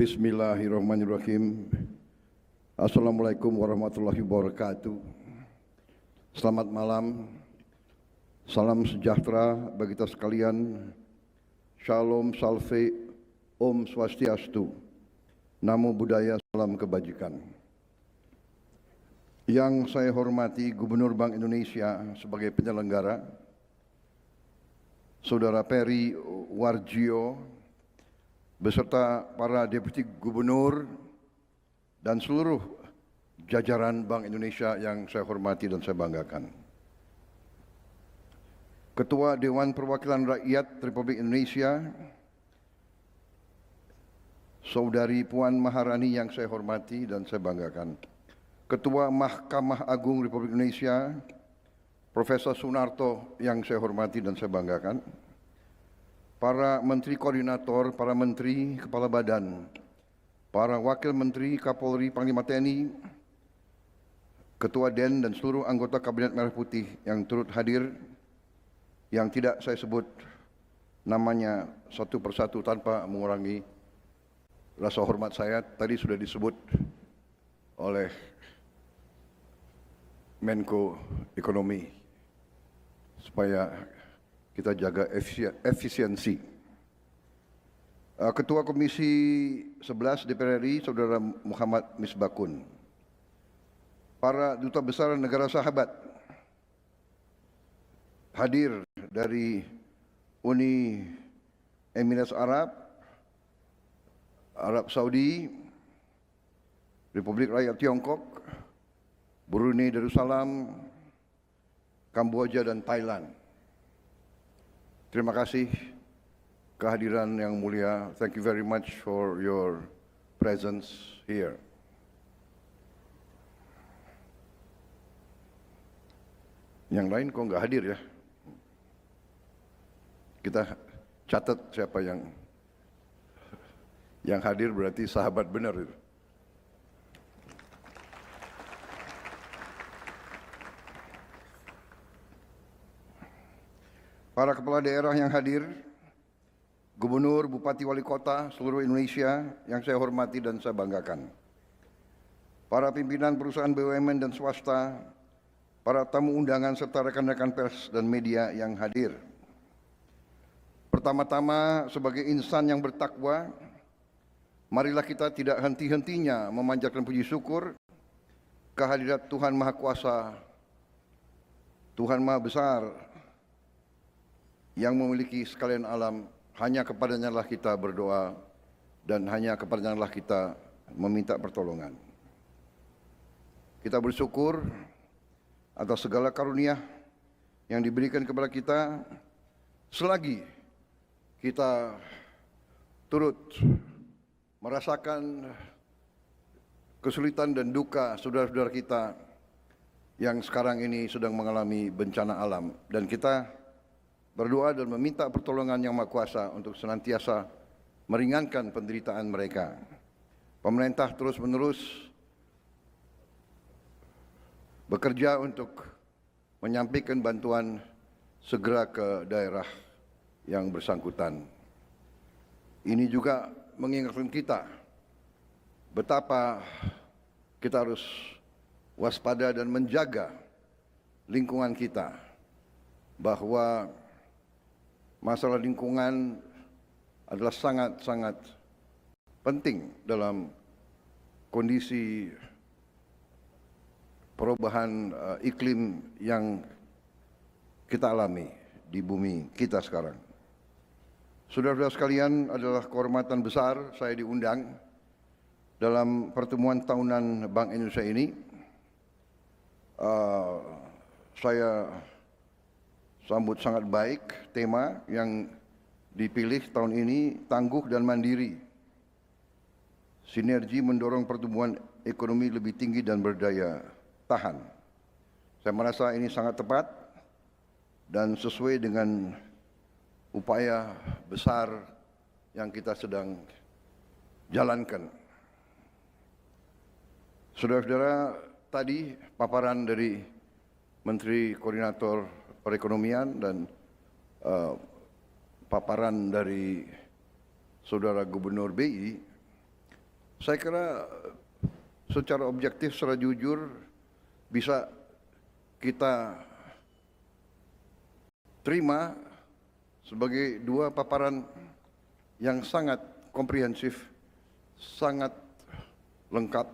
Bismillahirrahmanirrahim. Assalamualaikum warahmatullahi wabarakatuh. Selamat malam. Salam sejahtera bagi kita sekalian. Shalom, salve, Om Swastiastu. Namo Buddhaya, salam kebajikan. Yang saya hormati Gubernur Bank Indonesia sebagai penyelenggara, Saudara Peri Warjio, beserta para Deputi Gubernur dan seluruh jajaran Bank Indonesia yang saya hormati dan saya banggakan. Ketua Dewan Perwakilan Rakyat Republik Indonesia, Saudari Puan Maharani yang saya hormati dan saya banggakan. Ketua Mahkamah Agung Republik Indonesia, Profesor Sunarto yang saya hormati dan saya banggakan. Para Menteri Koordinator, para Menteri, Kepala Badan, para Wakil Menteri, Kapolri, Panglima TNI, Ketua DEN dan seluruh anggota Kabinet Merah Putih yang turut hadir, yang tidak saya sebut namanya satu persatu tanpa mengurangi rasa hormat saya, tadi sudah disebut oleh Menko Ekonomi, supaya kita jaga efisiensi. Ketua Komisi 11 DPR RI, Saudara Muhammad Misbakun. Para Duta Besar Negara Sahabat hadir dari Uni Emirat Arab, Arab Saudi, Republik Rakyat Tiongkok, Brunei Darussalam, Kamboja dan Thailand. Terima kasih kehadiran yang mulia. Thank you very much for your presence here. Yang lain kok nggak hadir ya? Kita catat siapa yang hadir, berarti sahabat benar itu. Para kepala daerah yang hadir, gubernur, bupati, wali kota seluruh Indonesia yang saya hormati dan saya banggakan. Para pimpinan perusahaan BUMN dan swasta, para tamu undangan serta rekan-rekan pers dan media yang hadir. Pertama-tama sebagai insan yang bertakwa, marilah kita tidak henti-hentinya memanjatkan puji syukur kehadirat Tuhan Maha Kuasa, Tuhan Maha Besar, yang memiliki sekalian alam. Hanya kepadanya lah kita berdoa dan hanya kepadanya lah kita meminta pertolongan. Kita bersyukur atas segala karunia yang diberikan kepada kita selagi kita turut merasakan kesulitan dan duka saudara-saudara kita yang sekarang ini sedang mengalami bencana alam, dan kita berdoa dan meminta pertolongan Yang Maha Kuasa untuk senantiasa meringankan penderitaan mereka. Pemerintah terus-menerus bekerja untuk menyampaikan bantuan segera ke daerah yang bersangkutan. Ini juga mengingatkan kita betapa kita harus waspada dan menjaga lingkungan kita, bahwa masalah lingkungan adalah sangat-sangat penting dalam kondisi perubahan iklim yang kita alami di bumi kita sekarang. Saudara-saudara sekalian, adalah kehormatan besar saya diundang dalam pertemuan tahunan Bank Indonesia ini. Saya sambut sangat baik tema yang dipilih tahun ini, tangguh dan mandiri. Sinergi mendorong pertumbuhan ekonomi lebih tinggi dan berdaya tahan. Saya merasa ini sangat tepat dan sesuai dengan upaya besar yang kita sedang jalankan. Saudara-saudara, tadi paparan dari Menteri Koordinator Perekonomian dan paparan dari Saudara Gubernur BI Saya kira secara objektif, secara jujur bisa kita terima sebagai dua paparan yang sangat komprehensif, sangat lengkap,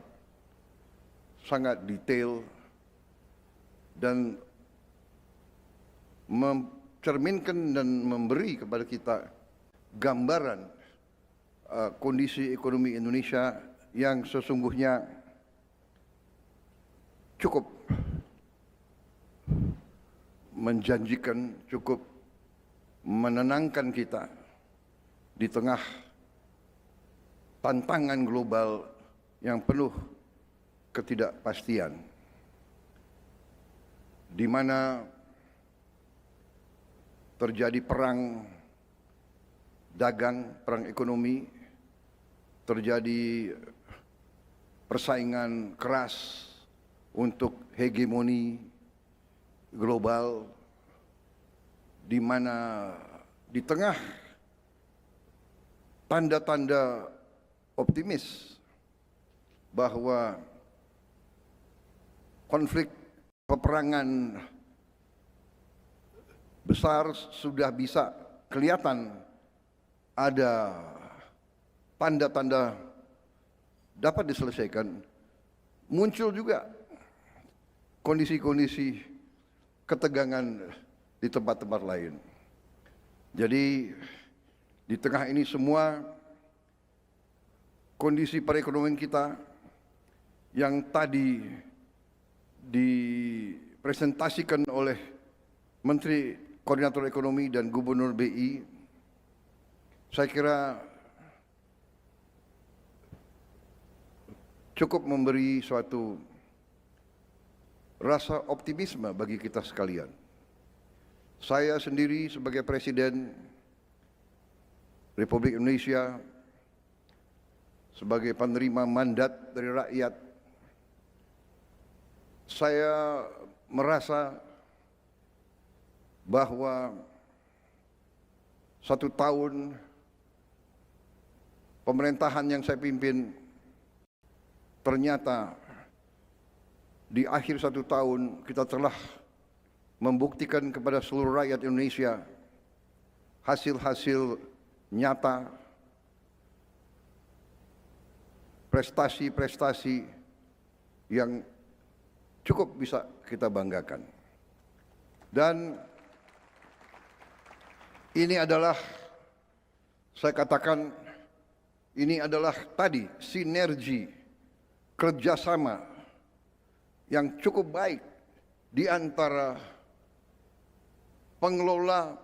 sangat detail, dan mencerminkan dan memberi kepada kita gambaran kondisi ekonomi Indonesia yang sesungguhnya cukup menjanjikan, cukup menenangkan kita di tengah tantangan global yang penuh ketidakpastian, di mana terjadi perang dagang, perang ekonomi, terjadi persaingan keras untuk hegemoni global, di mana di tengah tanda-tanda optimis bahwa konflik peperangan besar sudah bisa kelihatan, ada tanda-tanda dapat diselesaikan, muncul juga kondisi-kondisi ketegangan di tempat-tempat lain. Jadi di tengah ini semua, kondisi perekonomian kita yang tadi dipresentasikan oleh Menteri Koordinator Ekonomi dan Gubernur BI, saya kira cukup memberi suatu rasa optimisme bagi kita sekalian. Saya sendiri sebagai Presiden Republik Indonesia, sebagai penerima mandat dari rakyat, saya merasa bahwa 1 tahun pemerintahan yang saya pimpin, ternyata di akhir 1 tahun kita telah membuktikan kepada seluruh rakyat Indonesia hasil-hasil nyata, prestasi-prestasi yang cukup bisa kita banggakan. Dan ini adalah, saya katakan, ini adalah tadi sinergi kerjasama yang cukup baik di antara pengelola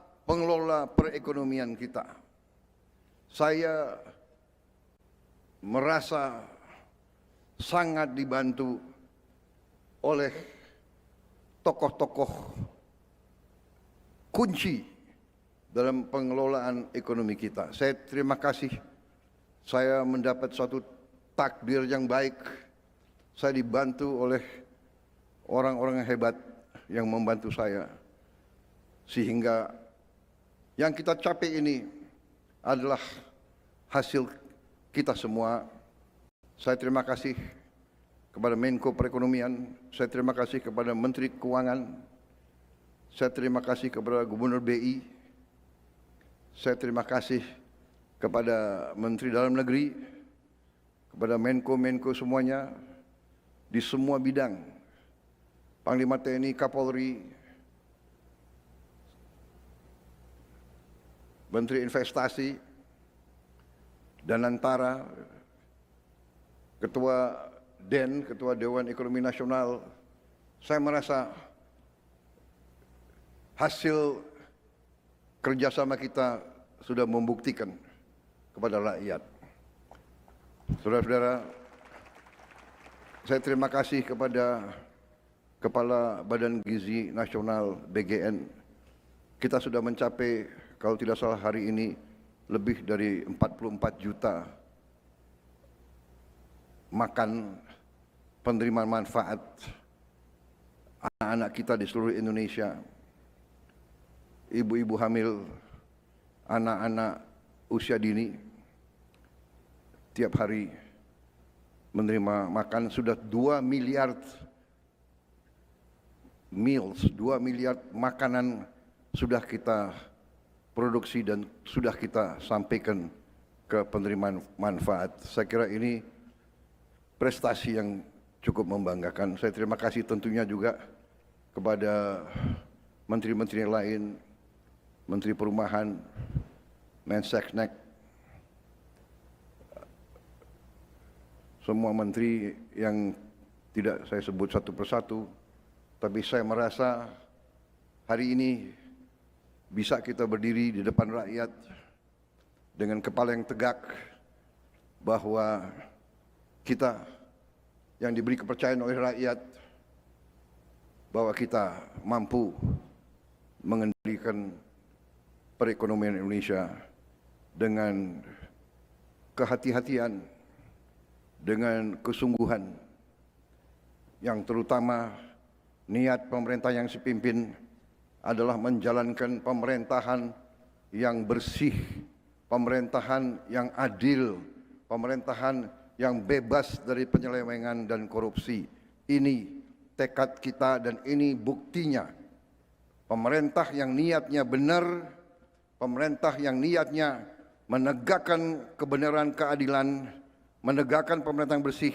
perekonomian kita. Saya merasa sangat dibantu oleh tokoh-tokoh kunci dalam pengelolaan ekonomi kita. Saya terima kasih, saya mendapat suatu takdir yang baik. Saya dibantu oleh orang-orang yang hebat yang membantu saya, sehingga yang kita capai ini adalah hasil kita semua. Saya terima kasih kepada Menko Perekonomian, saya terima kasih kepada Menteri Keuangan, saya terima kasih kepada Gubernur BI, saya terima kasih kepada Menteri Dalam Negeri, kepada Menko semuanya di semua bidang, Panglima TNI, Kapolri, Menteri Investasi dan Antara, Ketua DEN, Ketua Dewan Ekonomi Nasional. Saya merasa hasil kerjasama kita sudah membuktikan kepada rakyat. Saudara-saudara, saya terima kasih kepada Kepala Badan Gizi Nasional BGN. Kita sudah mencapai, kalau tidak salah hari ini, lebih dari 44 juta makan penerima manfaat anak-anak kita di seluruh Indonesia. Ibu-ibu hamil, anak-anak usia dini, tiap hari menerima makan, sudah 2 miliar meals, 2 miliar makanan sudah kita produksi dan sudah kita sampaikan ke penerima manfaat. Saya kira ini prestasi yang cukup membanggakan. Saya terima kasih tentunya juga kepada menteri-menteri lain, Menteri Perumahan, Menseknek, semua menteri yang tidak saya sebut satu persatu, tapi saya merasa hari ini bisa kita berdiri di depan rakyat dengan kepala yang tegak bahwa kita yang diberi kepercayaan oleh rakyat, bahwa kita mampu mengendalikan perekonomian Indonesia dengan kehati-hatian, dengan kesungguhan, yang terutama niat pemerintah yang saya pimpin adalah menjalankan pemerintahan yang bersih, pemerintahan yang adil, pemerintahan yang bebas dari penyelewengan dan korupsi. Ini tekad kita dan ini buktinya. Pemerintah yang niatnya benar, pemerintah yang niatnya menegakkan kebenaran, keadilan, menegakkan pemerintahan bersih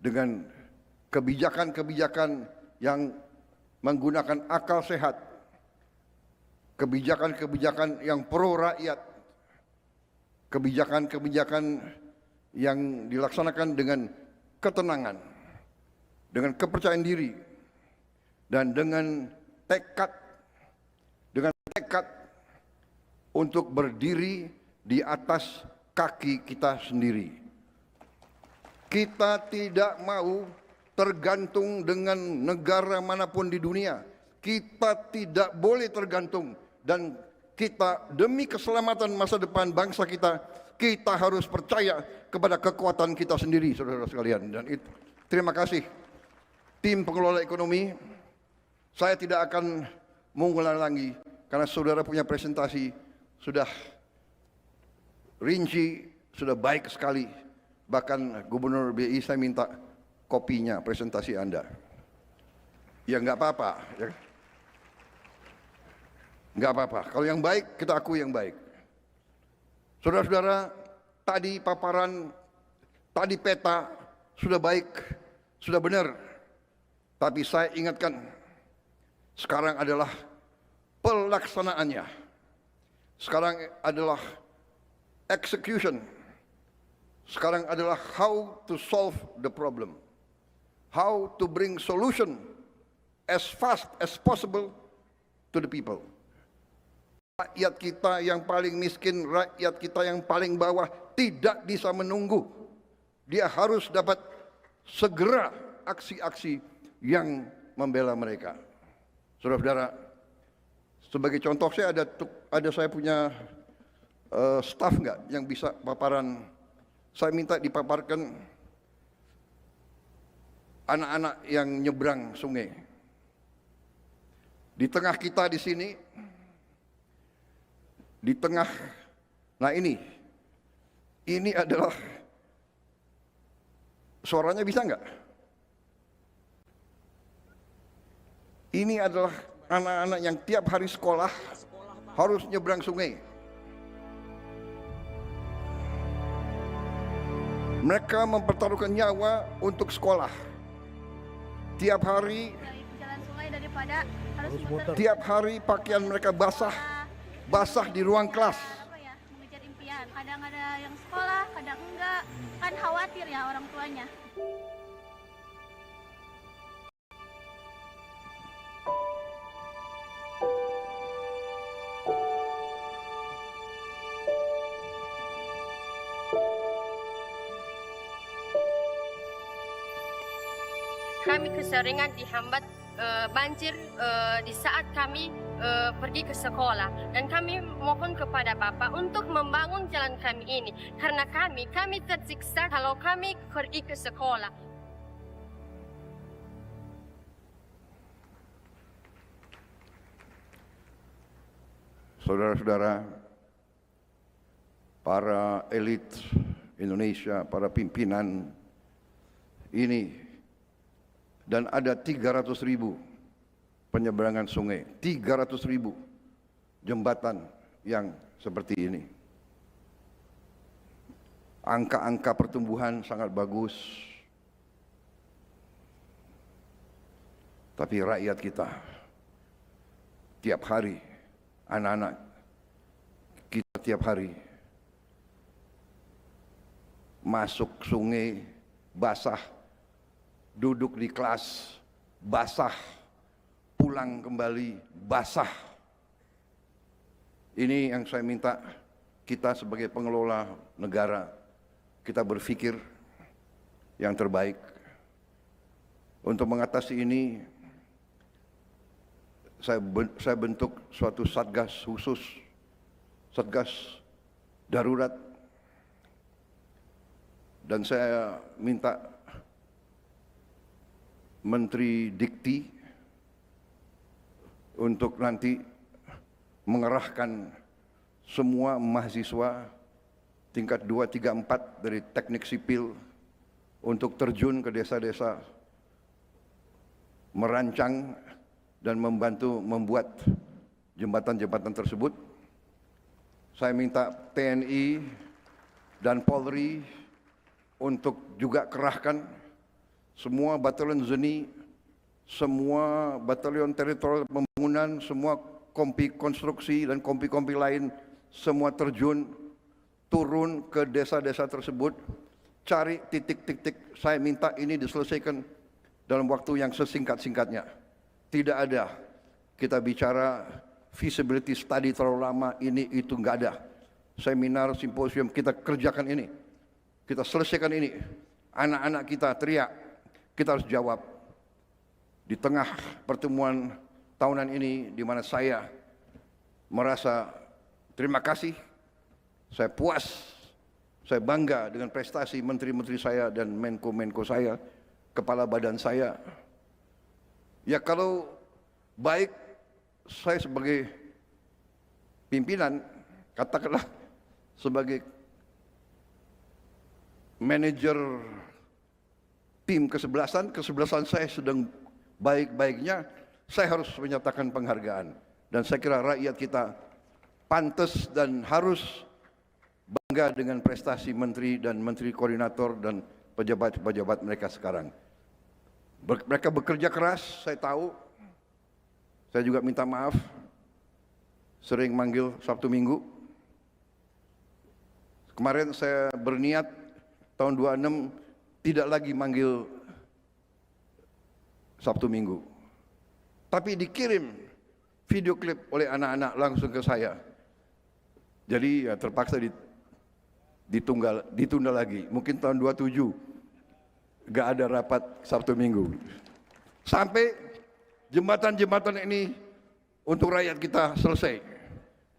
dengan kebijakan-kebijakan yang menggunakan akal sehat, kebijakan-kebijakan yang pro rakyat, kebijakan-kebijakan yang dilaksanakan dengan ketenangan, dengan kepercayaan diri, dan dengan tekad untuk berdiri di atas kaki kita sendiri. Kita tidak mau tergantung dengan negara manapun di dunia. Kita tidak boleh tergantung, dan kita demi keselamatan masa depan bangsa kita, kita harus percaya kepada kekuatan kita sendiri, saudara sekalian. Dan itu, terima kasih tim pengelola ekonomi. Saya tidak akan mengulang lagi karena saudara punya presentasi sudah rinci, sudah baik sekali. Bahkan Gubernur BI saya minta kopinya presentasi Anda. Ya nggak apa-apa, ya. Nggak apa-apa. Kalau yang baik kita akui yang baik. Saudara-saudara, tadi paparan, tadi peta sudah baik, sudah benar. Tapi saya ingatkan, sekarang adalah pelaksanaannya. Sekarang adalah execution. Sekarang adalah how to solve the problem. How to bring solution as fast as possible to the people. Rakyat kita yang paling miskin, rakyat kita yang paling bawah tidak bisa menunggu. Dia harus dapat segera aksi-aksi yang membela mereka. Saudara-saudara, sebagai contoh saya ada saya punya staf nggak yang bisa paparan. Saya minta dipaparkan anak-anak yang nyebrang sungai. Di tengah kita di sini, di tengah, nah ini adalah, suaranya bisa nggak? Ini adalah anak-anak yang tiap hari sekolah harus nyebrang sungai. Mereka mempertaruhkan nyawa untuk sekolah. Tiap hari, tiap hari pakaian mereka basah di ruang kelas. Mengejar impian. Kadang ada yang sekolah, kadang enggak. Kan khawatir ya orang tuanya. Kami keseringan dihambat banjir di saat kami pergi ke sekolah, dan kami mohon kepada Bapak untuk membangun jalan kami ini karena kami tersiksa kalau kami pergi ke sekolah. Saudara-saudara, para elit Indonesia, para pimpinan ini, dan ada 300.000 penyeberangan sungai, 300.000 jembatan yang seperti ini. Angka-angka pertumbuhan sangat bagus, tapi rakyat kita tiap hari, anak-anak kita tiap hari masuk sungai basah, duduk di kelas basah, pulang kembali basah. Ini yang saya minta kita sebagai pengelola negara, kita berpikir yang terbaik. Untuk mengatasi ini, saya bentuk suatu satgas khusus, satgas darurat, dan saya minta Menteri Dikti untuk nanti mengerahkan semua mahasiswa tingkat 2, 3, 4 dari teknik sipil untuk terjun ke desa-desa, merancang dan membantu membuat jembatan-jembatan tersebut. Saya minta TNI dan Polri untuk juga kerahkan semua batalion ZENI, semua batalion teritorial pembangunan, semua kompi konstruksi dan kompi-kompi lain, semua terjun, turun ke desa-desa tersebut, cari titik-titik. Saya minta ini diselesaikan dalam waktu yang sesingkat-singkatnya. Tidak ada kita bicara feasibility study terlalu lama, ini itu nggak ada. Seminar, simposium, kita kerjakan ini. Kita selesaikan ini. Anak-anak kita teriak, kita harus jawab. Di tengah pertemuan tahunan ini, di mana saya merasa terima kasih, saya puas, saya bangga dengan prestasi menteri-menteri saya dan menko-menko saya, kepala badan saya. Ya kalau baik, saya sebagai pimpinan, katakanlah sebagai manajer tim kesebelasan saya sedang baik-baiknya, saya harus menyatakan penghargaan. Dan saya kira rakyat kita pantas dan harus bangga dengan prestasi menteri dan menteri koordinator dan pejabat-pejabat mereka sekarang. Mereka bekerja keras, saya tahu. Saya juga minta maaf, sering manggil Sabtu Minggu. Kemarin saya berniat tahun 26 tidak lagi manggil Sabtu Minggu, tapi dikirim video klip oleh anak-anak langsung ke saya. Jadi ya terpaksa ditunda lagi. Mungkin tahun 27 gak ada rapat Sabtu Minggu. Sampai jembatan-jembatan ini untuk rakyat kita selesai.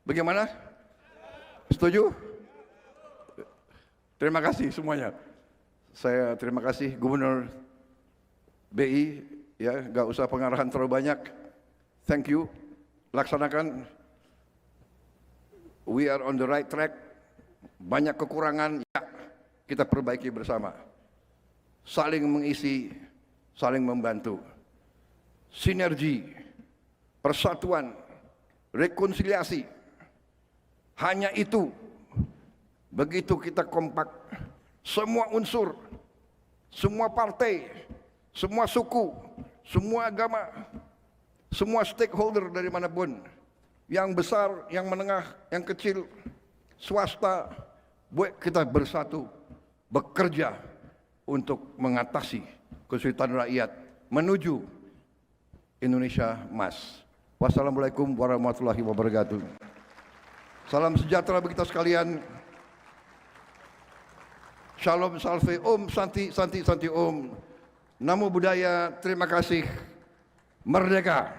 Bagaimana? Setuju? Terima kasih semuanya. Saya terima kasih Gubernur BI, ya, gak usah pengarahan terlalu banyak. Thank you. Laksanakan. We are on the right track. Banyak kekurangan, ya, kita perbaiki bersama. Saling mengisi, saling membantu. Sinergi, persatuan, rekonsiliasi. Hanya itu. Begitu kita kompak, semua unsur, semua partai, semua suku, semua agama, semua stakeholder dari manapun, yang besar, yang menengah, yang kecil, swasta, buat kita bersatu, bekerja untuk mengatasi kesulitan rakyat menuju Indonesia Emas. Wassalamualaikum warahmatullahi wabarakatuh. Salam sejahtera bagi kita sekalian. Shalom, salve, om, santi, santi, santi, om. Namo Buddhaya, terima kasih. Merdeka.